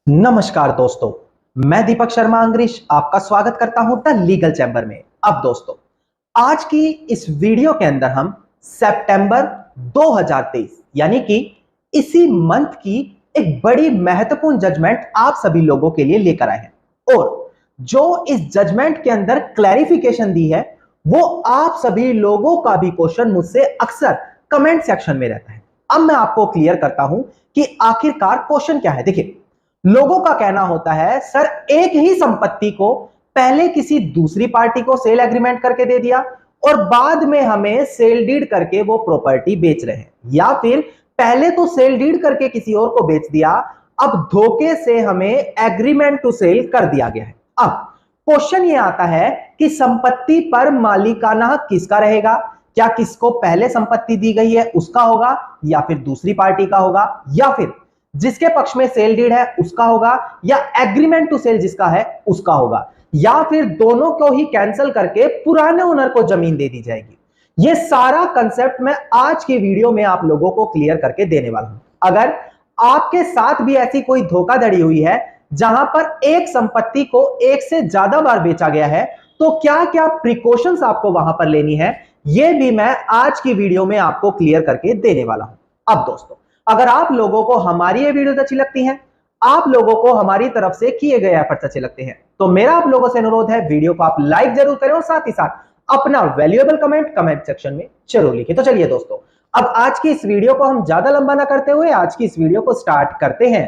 नमस्कार दोस्तों, मैं दीपक शर्मा अंग्रेज आपका स्वागत करता हूं द लीगल चैम्बर में। अब दोस्तों, आज की इस वीडियो के अंदर हम सितंबर 2023 यानी कि इसी मंथ की एक बड़ी महत्वपूर्ण जजमेंट आप सभी लोगों के लिए लेकर आए हैं और जो इस जजमेंट के अंदर क्लैरिफिकेशन दी है वो आप सभी लोगों का भी क्वेश्चन मुझसे अक्सर कमेंट सेक्शन में रहता है। अब मैं आपको क्लियर करता हूं कि आखिरकार क्वेश्चन क्या है। देखिए, लोगों का कहना होता है सर एक ही संपत्ति को पहले किसी दूसरी पार्टी को सेल एग्रीमेंट करके दे दिया और बाद में हमें सेल डीड करके वो प्रॉपर्टी बेच रहे हैं, या फिर पहले तो सेल डीड करके किसी और को बेच दिया, अब धोखे से हमें एग्रीमेंट टू सेल कर दिया गया है। अब क्वेश्चन ये आता है कि संपत्ति पर मालिकाना हक किसका रहेगा? क्या किसको पहले संपत्ति दी गई है उसका होगा, या फिर दूसरी पार्टी का होगा, या फिर जिसके पक्ष में सेल डीड है उसका होगा, या एग्रीमेंट टू सेल जिसका है उसका होगा, या फिर दोनों को ही कैंसिल करके पुराने ओनर को जमीन दे दी जाएगी। ये सारा कंसेप्ट मैं आज की वीडियो में आप लोगों को क्लियर करके देने वाला हूं। अगर आपके साथ भी ऐसी कोई धोखाधड़ी हुई है जहां पर एक संपत्ति को एक से ज्यादा बार बेचा गया है, तो क्या क्या प्रिकॉशंस आपको वहां पर लेनी है, यह भी मैं आज की वीडियो में आपको क्लियर करके देने वाला हूं। अब दोस्तों, अगर आप लोगों को हमारी ये वीडियो अच्छी लगती है, आप लोगों को हमारी तरफ से किए गए एफर्ट्स अच्छे लगते हैं, तो मेरा आप लोगों से अनुरोध है वीडियो को आप लाइक जरूर करें और साथ ही साथ अपना वैल्यूएबल कमेंट सेक्शन में जरूर लिखें। तो चलिए दोस्तों, अब आज की इस वीडियो को हम ज्यादा लंबा ना करते हुए आज की इस वीडियो को स्टार्ट करते हैं।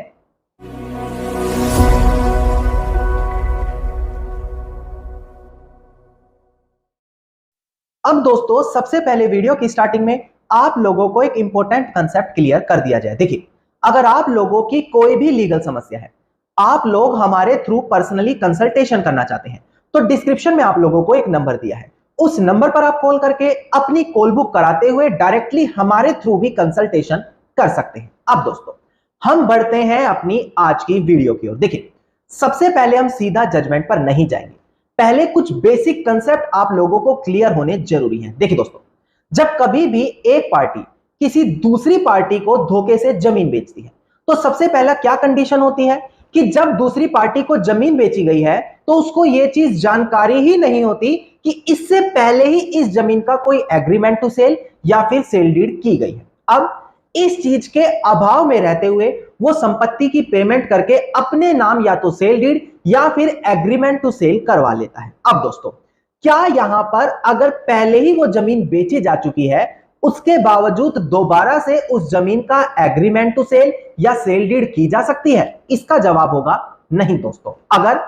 अब दोस्तों, सबसे पहले वीडियो की स्टार्टिंग में आप लोगों को एक इंपॉर्टेंट कंसेप्ट क्लियर कर दिया जाए। देखिए, अगर आप लोगों की कोई भी लीगल समस्या है, आप लोग हमारे थ्रू पर्सनली कंसल्टेशन करना चाहते हैं, तो डिस्क्रिप्शन में आप लोगों को एक नंबर दिया है, उस नंबर पर आप कॉल करके अपनी कॉल बुक कराते हुए डायरेक्टली हमारे थ्रू भी कंसल्टेशन कर सकते हैं। अब दोस्तों, हम बढ़ते हैं अपनी आज की वीडियो की ओर। देखिए, सबसे पहले हम सीधा जजमेंट पर नहीं जाएंगे, पहले कुछ बेसिक कंसेप्ट आप लोगों को क्लियर होने जरूरी है। देखिए दोस्तों, जब कभी भी एक पार्टी किसी दूसरी पार्टी को धोखे से जमीन बेचती है, तो सबसे पहला क्या कंडीशन होती है कि जब दूसरी पार्टी को जमीन बेची गई है तो उसको यह चीज जानकारी ही नहीं होती कि इससे पहले ही इस जमीन का कोई एग्रीमेंट टू सेल या फिर सेल डीड की गई है। अब इस चीज के अभाव में रहते हुए वो संपत्ति की पेमेंट करके अपने नाम या तो सेल डीड या फिर एग्रीमेंट टू सेल करवा लेता है। अब दोस्तों, क्या यहां पर अगर पहले ही वो जमीन बेची जा चुकी है, उसके बावजूद दोबारा से उस जमीन का एग्रीमेंट टू सेल या सेल डीड की जा सकती है? इसका जवाब होगा नहीं दोस्तों। अगर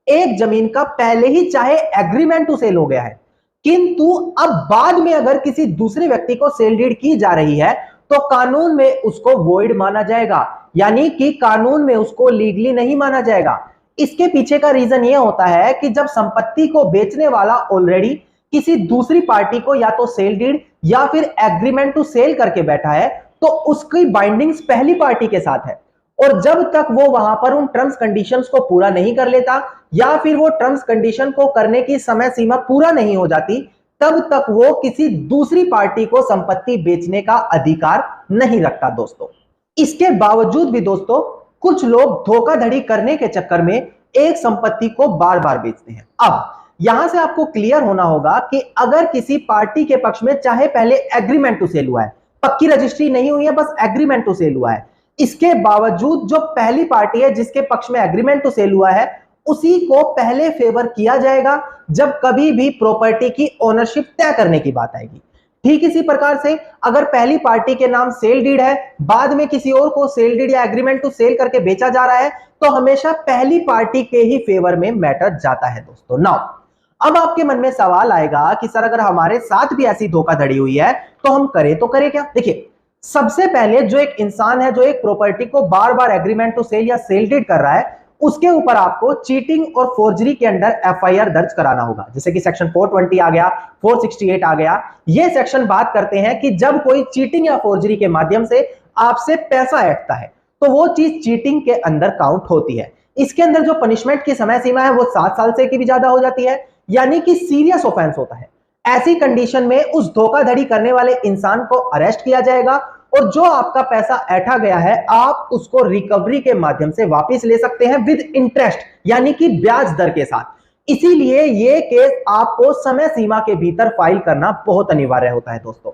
एक जमीन का पहले ही चाहे एग्रीमेंट टू सेल हो गया है, किंतु अब बाद में अगर किसी दूसरे व्यक्ति को सेल डीड की जा रही है, तो कानून में उसको वॉइड माना जाएगा, यानी कि कानून में उसको लीगली नहीं माना जाएगा। इसके पीछे का रीजन यह होता है कि जब संपत्ति को बेचने वाला ऑलरेडी किसी दूसरी पार्टी को या तो सेल डीड या फिर एग्रीमेंट टू सेल करके बैठा है, तो उसकी बाइंडिंग्स पहली पार्टी के साथ है, और जब तक वो वहां पर उन टर्म्स कंडीशंस को पूरा नहीं कर लेता या फिर वो टर्म्स कंडीशन को करने की समय सीमा पूरा नहीं हो जाती, तब तक वो किसी दूसरी पार्टी को संपत्ति बेचने का अधिकार नहीं रखता दोस्तों। इसके बावजूद भी दोस्तों, कुछ लोग धोखाधड़ी करने के चक्कर में एक संपत्ति को बार बार बेचते हैं। अब यहां से आपको क्लियर होना होगा कि अगर किसी पार्टी के पक्ष में चाहे पहले एग्रीमेंट टू सेल हुआ है, पक्की रजिस्ट्री नहीं हुई है, बस एग्रीमेंट टू सेल हुआ है, इसके बावजूद जो पहली पार्टी है जिसके पक्ष में एग्रीमेंट टू सेल हुआ है, उसी को पहले फेवर किया जाएगा जब कभी भी प्रॉपर्टी की ओनरशिप तय करने की बात आएगी। ठीक इसी प्रकार से अगर पहली पार्टी के नाम सेल डीड है, बाद में किसी और को सेल डीड या एग्रीमेंट टू सेल करके बेचा जा रहा है, तो हमेशा पहली पार्टी के ही फेवर में मैटर जाता है दोस्तों। नाउ, अब आपके मन में सवाल आएगा कि सर अगर हमारे साथ भी ऐसी धोखाधड़ी हुई है तो हम करें तो करें क्या? देखिए, सबसे पहले जो एक इंसान है जो एक प्रॉपर्टी को बार बार एग्रीमेंट टू सेल या सेल डीड कर रहा है, उसके ऊपर आपको चीटिंग और फोर्जरी के अंडर एफआईआर दर्ज कराना होगा, जैसे कि सेक्शन 420 आ गया, 468 आ गया। ये सेक्शन बात करते हैं कि जब कोई चीटिंग या फोर्जरी के माध्यम से आपसे पैसा ऐंठता है तो वो चीज चीटिंग के अंदर काउंट होती है। इसके अंदर जो पनिशमेंट की समय सीमा है वो 7 साल से की भी ज्यादा हो जाती है, यानी कि सीरियस ऑफेंस होता है। ऐसी कंडीशन में उस धोखाधड़ी करने वाले इंसान को अरेस्ट किया जाएगा और जो आपका पैसा ऐंठा गया है आप उसको रिकवरी के माध्यम से वापस ले सकते हैं विद इंटरेस्ट, यानी कि ब्याज दर के साथ। इसीलिए ये केस आपको समय सीमा के भीतर फाइल करना बहुत अनिवार्य होता है दोस्तों।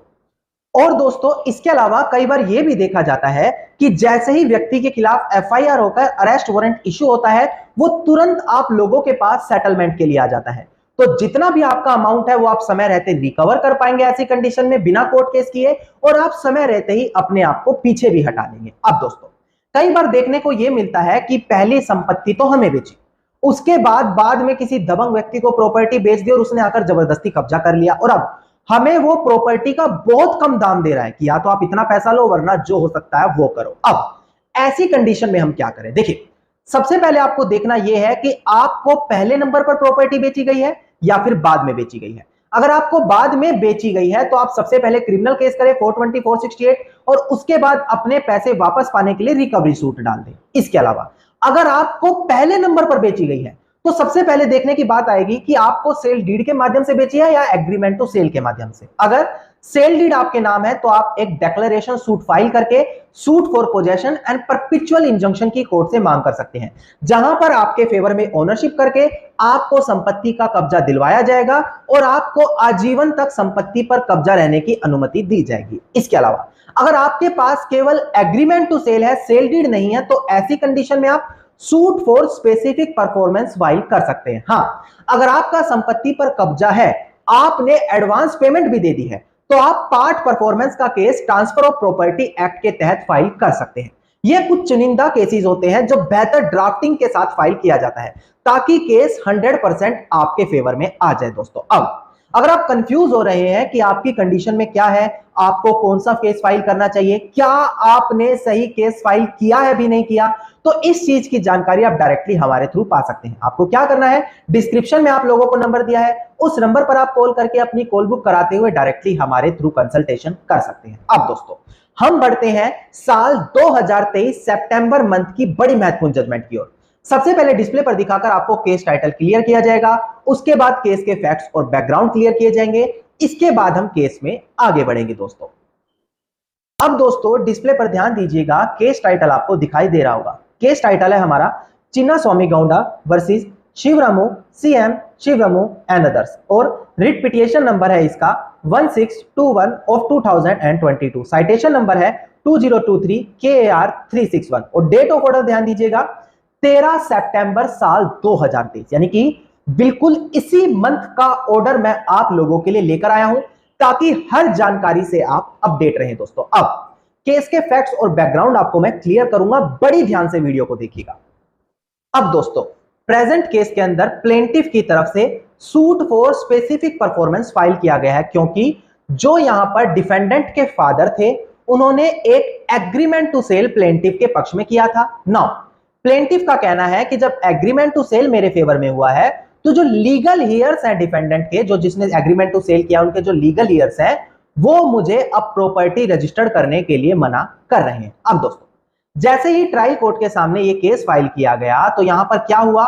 और दोस्तों इसके अलावा कई बार यह भी देखा जाता है कि जैसे ही व्यक्ति के खिलाफ एफआईआर होकर अरेस्ट वारंट इशू होता है, वो तुरंत आप लोगों के पास सेटलमेंट के लिए आ जाता है। तो जितना भी आपका अमाउंट है वो आप समय रहते रिकवर कर पाएंगे ऐसी कंडीशन में बिना कोर्ट केस किए, और आप समय रहते ही अपने आप को पीछे भी हटा लेंगे। अब दोस्तों कई बार देखने को यह मिलता है कि पहली संपत्ति तो हमें बेची, उसके बाद में किसी दबंग व्यक्ति को प्रॉपर्टी बेच दी और उसने आकर जबरदस्ती कब्जा कर लिया, और अब हमें वो प्रॉपर्टी का बहुत कम दाम दे रहा है कि या तो आप इतना पैसा लो वरना जो हो सकता है वो करो। अब ऐसी कंडीशन में हम क्या करें? देखिए सबसे पहले आपको देखना यह है कि आपको पहले नंबर पर प्रॉपर्टी बेची गई है या फिर बाद में बेची गई है। अगर आपको बाद में बेची गई है तो आप सबसे पहले क्रिमिनल केस करें 420 468 और उसके बाद अपने पैसे वापस पाने के लिए रिकवरी सूट डाल दें। इसके अलावा अगर आपको पहले नंबर पर बेची गई है तो सबसे पहले देखने की बात आएगी कि आपको सेल डीड के माध्यम से बेची है या एग्रीमेंट टू सेल के माध्यम से। अगर सेल डीड आपके नाम है तो आप एक डिक्लेरेशन सूट फाइल करके suit for possession and perpetual injunction की कोर्ट से मांग कर सकते हैं, जहां पर आपके फेवर में ओनरशिप करके आपको संपत्ति का कब्जा दिलवाया जाएगा और आपको आजीवन तक संपत्ति पर कब्जा रहने की अनुमति दी जाएगी। इसके अलावा अगर आपके पास केवल एग्रीमेंट टू सेल है, सेल डीड नहीं है, तो ऐसी कंडीशन में आप suit for specific performance file कर सकते हैं। हां, अगर आपका संपत्ति पर कब्जा है, आपने एडवांस पेमेंट भी दे दी है, तो आप पार्ट परफॉर्मेंस का case transfer of property act के तहत फाइल कर सकते हैं। ये कुछ चुनिंदा केसेस होते हैं जो बेहतर ड्राफ्टिंग के साथ फाइल किया जाता है ताकि केस 100% आपके फेवर में आ जाए। दोस्तों अब अगर आप कंफ्यूज हो रहे हैं कि आपकी कंडीशन में क्या है, आपको कौन सा केस फाइल करना चाहिए, क्या आपने सही केस फाइल किया है भी नहीं किया, तो इस चीज की जानकारी आप डायरेक्टली हमारे थ्रू पा सकते हैं। आपको क्या करना है, डिस्क्रिप्शन में आप लोगों को नंबर दिया है, उस नंबर पर आप कॉल करके अपनी कॉल बुक कराते हुए डायरेक्टली हमारे थ्रू कंसल्टेशन कर सकते हैं। अब दोस्तों हम बढ़ते हैं साल 2023 सितंबर मंथ की बड़ी महत्वपूर्ण जजमेंट की ओर। सबसे पहले डिस्प्ले पर दिखाकर आपको केस टाइटल क्लियर किया जाएगा, उसके बाद केस के फैक्ट्स और बैकग्राउंड क्लियर किए जाएंगे, इसके बाद हम केस में आगे बढ़ेंगे। दोस्तों अब दोस्तों डिस्प्ले पर ध्यान दीजिएगा, केस टाइटल आपको दिखाई दे रहा होगा। केस टाइटल है हमारा Chinna Swamy Gowda versus Shivaramu CM Shivaramu and others, और रिट पिटिशन नंबर है इसका 1621 ऑफ 2022, साइटेशन नंबर है 2023 KAR 361 और डेट ऑफ ऑर्डर ध्यान दीजिएगा 13 सितंबर साल 2023, यानी कि बिल्कुल इसी मंथ का ऑर्डर मैं आप लोगों के लिए लेकर आया हूं ताकि हर जानकारी से आप अपडेट रहें। दोस्तों अब केस के फैक्ट्स और बैकग्राउंड आपको मैं क्लियर करूंगा, बड़ी ध्यान से वीडियो को देखिएगा। अब दोस्तों प्रेजेंट केस के अंदर प्लेंटिफ की तरफ से suit for specific performance file किया गया है, क्योंकि जो यहां पर डिफेंडेंट के फादर थे उन्होंने एक एग्रीमेंट टू सेल प्लेंटिफ के पक्ष में किया था। नाउ प्लेंटिफ का कहना है कि जब एग्रीमेंट टू सेल मेरे फेवर में हुआ है तो जो लीगल हियर्स हैं डिफेंडेंट के, जो जिसने एग्रीमेंट टू सेल किया उनके जो लीगल हियर्स हैं वो मुझे अब प्रॉपर्टी रजिस्टर्ड करने के लिए मना कर रहे हैं। अब दोस्तों जैसे ही ट्रायल कोर्ट के सामने ये केस फाइल किया गया तो यहां पर क्या हुआ,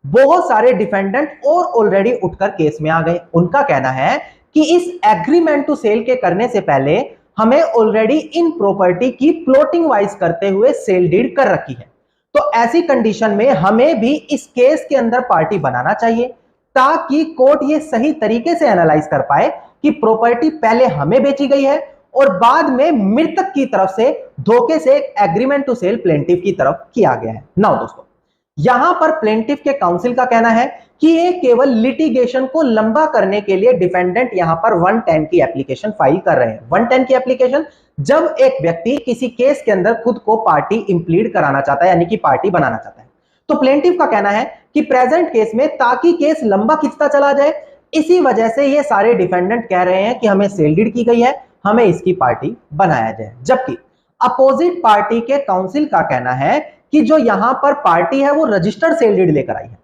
बहुत सारे डिफेंडेंट और ऑलरेडी उठकर केस में आ गए। उनका कहना है कि इस एग्रीमेंट टू सेल के करने से पहले हमें ऑलरेडी इन प्रॉपर्टी की प्लॉटिंग वाइज करते हुए सेल डीड कर रखी है, तो ऐसी कंडीशन में हमें भी इस केस के अंदर पार्टी बनाना चाहिए ताकि कोर्ट ये सही तरीके से एनालाइज कर पाए कि प्रॉपर्टी पहले हमें बेची गई है और बाद में मृतक की तरफ से धोखे से एक एग्रीमेंट टू सेल प्लेंटिफ की तरफ किया गया है। नाउ दोस्तों यहां पर प्लेंटिफ के काउंसिल का कहना है कि ये केवल लिटिगेशन को लंबा करने के लिए डिफेंडेंट यहां पर 110 की एप्लीकेशन फाइल कर रहे हैं। 110 की एप्लीकेशन जब एक व्यक्ति किसी केस के अंदर खुद को पार्टी इंप्लीड कराना चाहता है, यानी कि पार्टी बनाना चाहता है, तो प्लेंटिफ का कहना है कि प्रेजेंट केस में ताकि केस लंबा खिंचता चला जाए, इसी वजह से ये सारे डिफेंडेंट कह रहे हैं कि हमें सेल डीड की गई है, हमें इसकी पार्टी बनाया जाए। जबकि अपोजिट पार्टी के काउंसिल का कहना है कि जो यहां पर पार्टी है वो रजिस्टर्ड सेल डीड लेकर आई है,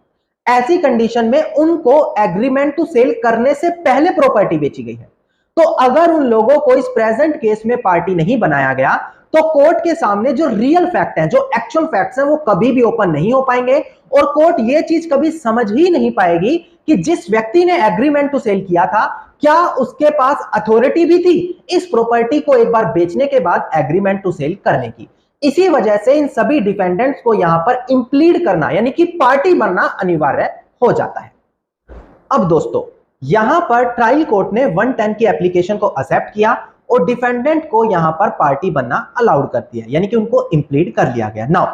ऐसी कंडीशन में उनको एग्रीमेंट टू सेल करने से पहले प्रॉपर्टी बेची गई है। तो अगर उन लोगों को इस प्रेजेंट केस में पार्टी नहीं बनाया गया तो कोर्ट के सामने जो रियल फैक्ट हैं, जो एक्चुअल फैक्ट्स हैं, वो कभी भी ओपन नहीं हो पाएंगे और कोर्ट ये चीज कभी समझ ही नहीं पाएगी कि जिस व्यक्ति ने एग्रीमेंट टू सेल किया था क्या उसके पास अथॉरिटी भी थी इस प्रॉपर्टी को एक बार बेचने के बाद एग्रीमेंट टू सेल करने की। इसी वजह से इन सभी डिफेंडेंट्स को यहां पर इंप्लीड करना यानी कि पार्टी बनना अनिवार्य हो जाता है। अब दोस्तों यहां पर ट्रायल कोर्ट ने 110 की एप्लीकेशन को एक्सेप्ट किया और डिफेंडेंट को यहां पर पार्टी बनना अलाउड कर दिया यानी कि उनको इंप्लीड कर लिया गया। नाउ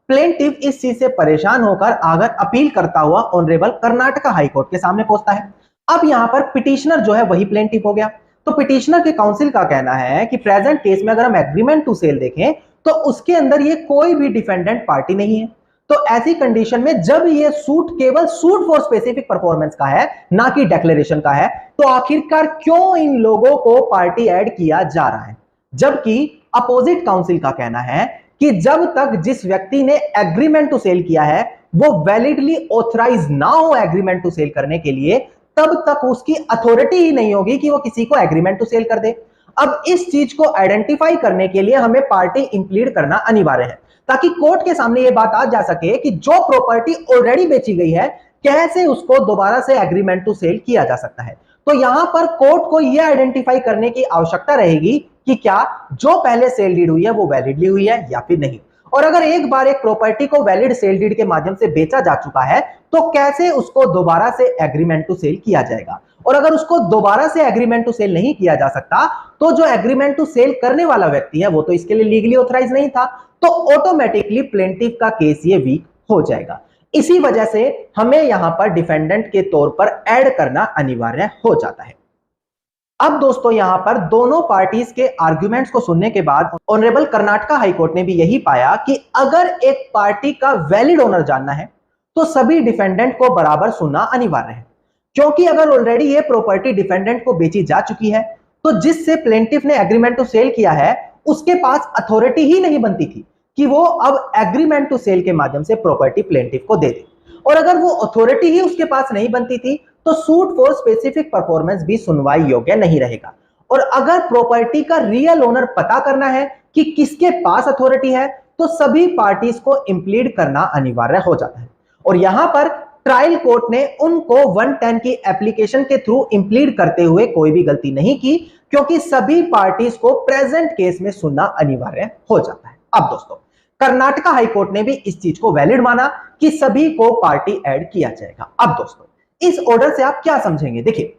प्लेंटिफ इस चीज से परेशान होकर आगे अपील करता हुआ ऑनरेबल कर्नाटका हाई कोर्ट के सामने पहुंचता है। अब यहां पर पिटिशनर जो है वही प्लेंटिफ हो गया। तो पिटिशनर के काउंसिल का कहना है कि प्रेजेंट केस में अगर हम एग्रीमेंट टू सेल देखें तो उसके अंदर ये कोई भी डिफेंडेंट पार्टी नहीं है। तो ऐसी कंडीशन में जब ये सूट केवल सूट फॉर स्पेसिफिक परफॉर्मेंस का है ना कि डिक्लेरेशन का है तो आखिरकार क्यों इन लोगों को पार्टी ऐड किया जा रहा है। जबकि अपोजिट काउंसिल का कहना है कि जब तक जिस व्यक्ति ने एग्रीमेंट टू सेल किया है वो वैलिडली ऑथराइज ना हो एग्रीमेंट टू सेल करने के लिए तब तक उसकी अथॉरिटी ही नहीं होगी कि वो किसी को एग्रीमेंट टू सेल कर दे। अब इस चीज को आइडेंटिफाई करने के लिए हमें पार्टी इंप्लीड करना अनिवार्य है ताकि कोर्ट के सामने यह बात आ जा सके कि जो प्रॉपर्टी ऑलरेडी बेची गई है कैसे उसको दोबारा से एग्रीमेंट टू सेल किया जा सकता है। तो यहां पर कोर्ट को यह आइडेंटिफाई करने की आवश्यकता रहेगी कि क्या जो पहले सेल डीड हुई है वो वैलिडली हुई है या फिर नहीं। और अगर एक बार एक प्रॉपर्टी को वैलिड सेल डीड के माध्यम से बेचा जा चुका है तो कैसे उसको दोबारा से एग्रीमेंट टू सेल किया जाएगा। और अगर उसको दोबारा से एग्रीमेंट टू सेल नहीं किया जा सकता तो जो एग्रीमेंट टू सेल करने वाला व्यक्ति है वो तो इसके लिए लीगली ऑथराइज नहीं था तो ऑटोमेटिकली प्लेंटिफ का केस ये वीक हो जाएगा। इसी वजह से हमें यहां पर डिफेंडेंट के तौर पर ऐड करना अनिवार्य हो जाता है। अब दोस्तों यहां पर दोनों पार्टीज के आर्गुमेंट्स को सुनने के बाद ऑनरेबल कर्नाटका हाई कोर्ट ने भी यही पाया कि अगर एक पार्टी का वैलिड ओनर जानना है तो सभी डिफेंडेंट को बराबर सुनना अनिवार्य है। क्योंकि अगर ऑलरेडी ये प्रॉपर्टी डिफेंडेंट को बेची जा चुकी है तो जिससे प्लेंटिफ ने एग्रीमेंट टू सेल किया है उसके पास अथॉरिटी ही नहीं बनती थी कि वो अब एग्रीमेंट टू सेल के माध्यम से प्रॉपर्टी प्लेंटिफ को दे दे। और अगर वो अथॉरिटी ही उसके पास नहीं बनती थी तो सूट फॉर स्पेसिफिक परफॉर्मेंस भी सुनवाई योग्य नहीं रहेगा। और अगर प्रॉपर्टी का रियल ओनर पता करना है कि किसके पास अथॉरिटी है तो सभी पार्टीज को इंप्लीड करना अनिवार्य हो जाता है। और यहां पर ट्रायल कोर्ट ने उनको 110 की एप्लीकेशन के थ्रू इंप्लीड करते हुए कोई भी गलती नहीं की क्योंकि सभी पार्टीज को प्रेजेंट केस में सुनना अनिवार्य हो जाता है। अब दोस्तों कर्नाटका हाई कोर्ट ने भी इस चीज को वैलिड माना कि सभी को पार्टी ऐड किया जाएगा। अब दोस्तों इस ऑर्डर से आप क्या समझेंगे, देखिए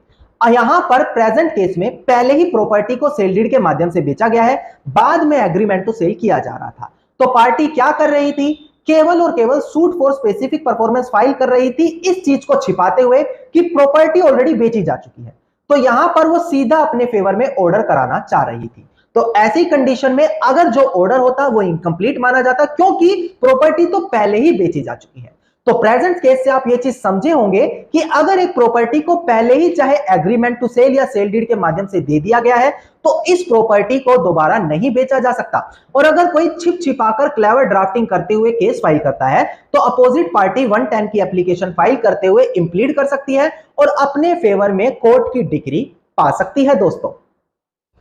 यहां पर प्रेजेंट केस में पहले ही प्रॉपर्टी को सेल डीड के माध्यम से बेचा गया है, बाद में एग्रीमेंट टू सेल किया जा रहा था। तो पार्टी क्या कर रही थी, केवल और केवल suit for specific performance file कर रही थी इस चीज को छिपाते हुए कि प्रॉपर्टी ऑलरेडी बेची जा चुकी है। तो यहां पर वो सीधा अपने फेवर में ऑर्डर कराना चाह रही थी। तो ऐसी कंडीशन में अगर जो ऑर्डर होता वो इनकम्प्लीट माना जाता क्योंकि प्रॉपर्टी तो पहले ही बेची जा चुकी है। तो प्रेजेंट केस से आप ये चीज समझे होंगे कि अगर एक प्रॉपर्टी को पहले ही चाहे एग्रीमेंट टू सेल या सेल डीड के माध्यम से दे दिया गया है तो इस प्रॉपर्टी को दोबारा नहीं बेचा जा सकता। और अगर कोई छिप छिपाकर क्लेवर ड्राफ्टिंग करते हुए केस फाइल करता है तो अपोजिट पार्टी 110 की एप्लीकेशन फाइल करते हुए इंप्लीड कर सकती है और अपने फेवर में कोर्ट की डिग्री पा सकती है। दोस्तों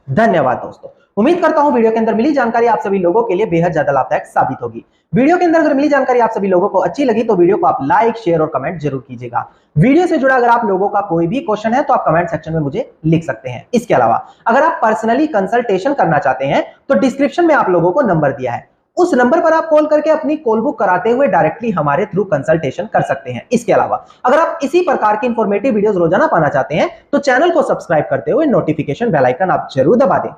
धन्यवाद। दोस्तों उम्मीद करता हूं वीडियो के अंदर मिली जानकारी आप सभी लोगों के लिए बेहद ज्यादा लाभदायक साबित होगी। वीडियो के अंदर अगर मिली जानकारी आप सभी लोगों को अच्छी लगी तो वीडियो को आप लाइक शेयर और कमेंट जरूर कीजिएगा। वीडियो से जुड़ा अगर आप लोगों का कोई भी क्वेश्चन है तो आप कमेंट सेक्शन में मुझे लिख सकते हैं। इसके अलावा अगर आप पर्सनली कंसल्टेशन करना चाहते हैं तो डिस्क्रिप्शन में आप लोगों को नंबर दिया है, उस नंबर पर आप कॉल करके अपनी कॉल बुक कराते हुए डायरेक्टली हमारे थ्रू कंसल्टेशन कर सकते हैं। इसके अलावा अगर आप इसी प्रकार की इंफॉर्मेटिव वीडियोस रोजाना पाना चाहते हैं तो चैनल को सब्सक्राइब करते हुए नोटिफिकेशन बेल आइकन आप जरूर दबा दें